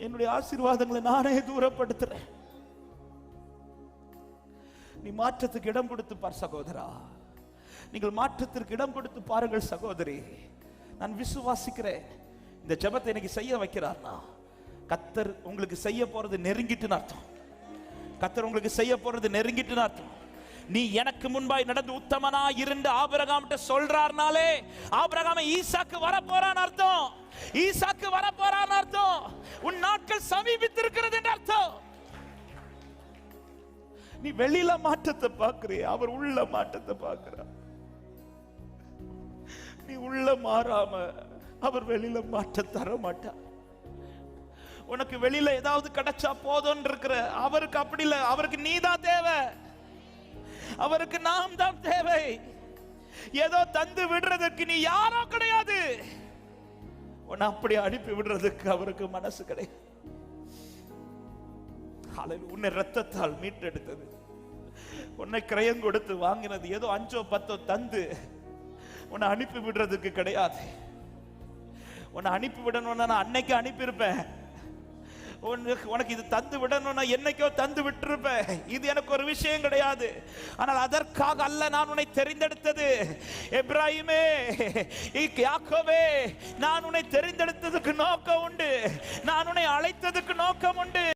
என்னுடைய ஆசீர்வாதங்களை நானே தூரப்படுத்துறேன். நீ மாற்றத்துக்கு இடம் கொடுத்து பார் சகோதரா. நீங்கள் மாற்றத்திற்கு இடம் கொடுத்து பாருங்கள் சகோதரி. நான் விசுவாசிக்கிறேன், இந்த ஜெபத்தை இன்னைக்கு செய்ய வைக்கிறார்னா கர்த்தர் உங்களுக்கு செய்ய போறது நெருங்கிட்டுன்னு அர்த்தம். கர்த்தர் உங்களுக்கு செய்ய போறது நெருங்கிட்டுன்னு அர்த்தம். நீ எனக்கு முன்பாய் நடந்து உத்தமனா இருந்து ஆபிரகாம்கிட்ட சொல்றார்னாலே ஆபிரகாம் ஈசாக்கு வர போறான் அர்த்தம். ஈசாக்கு வர போறான் அர்த்தம். உன் நாட்கள் சமீபித்திருக்கிறது என்று அர்த்தம். நீ வெளியில மாற்றத்தை பார்க்கிறீ, அவர் உள்ள மாற்றத்தை பார்க்கிறார். நீ உள்ள மாறாம அவர் வெளியில மாற்ற தர மாட்டார். உனக்கு வெளியில ஏதாவது கிடைச்சா போதும் இருக்கிற அவருக்கு அப்படி இல்லை. அவருக்கு நீ தான் தேவை, அவருக்கு நாம் தான் தேவை. ஏதோ தந்து விடுறதுக்கு நீ யாரோ கிடையாது. உன்னை அப்படி அனுப்பி விடுறதுக்கு அவருக்கு மனசு கிடையாது. உன்னை ரத்தத்தால் மீட்டெடுத்தது, உன்னை கிரயம் கொடுத்து வாங்கினது ஏதோ 5 10 தந்து உன்னை அனுப்பி விடுறதுக்கு கிடையாது. உன்னை அனுப்பி விடணும்னா நான் அன்னைக்கு அனுப்பியிருப்பேன். உனக்கு இது தந்து விடணும்னா என்னைக்கோ தந்து விட்டிருப்பேன். இது எனக்கு ஒரு விஷயம் கிடையாது. ஆனால் அதற்காக அல்ல நான் உன்னை தெரிந்தெடுத்தது. எப்ராஹிமே, யாக்கோபே, நான் உன்னை தெரிந்தெடுத்ததுக்கு நோக்கம் உண்டு. நான் உன்னை அழைத்ததுக்கு நோக்கம் உண்டு.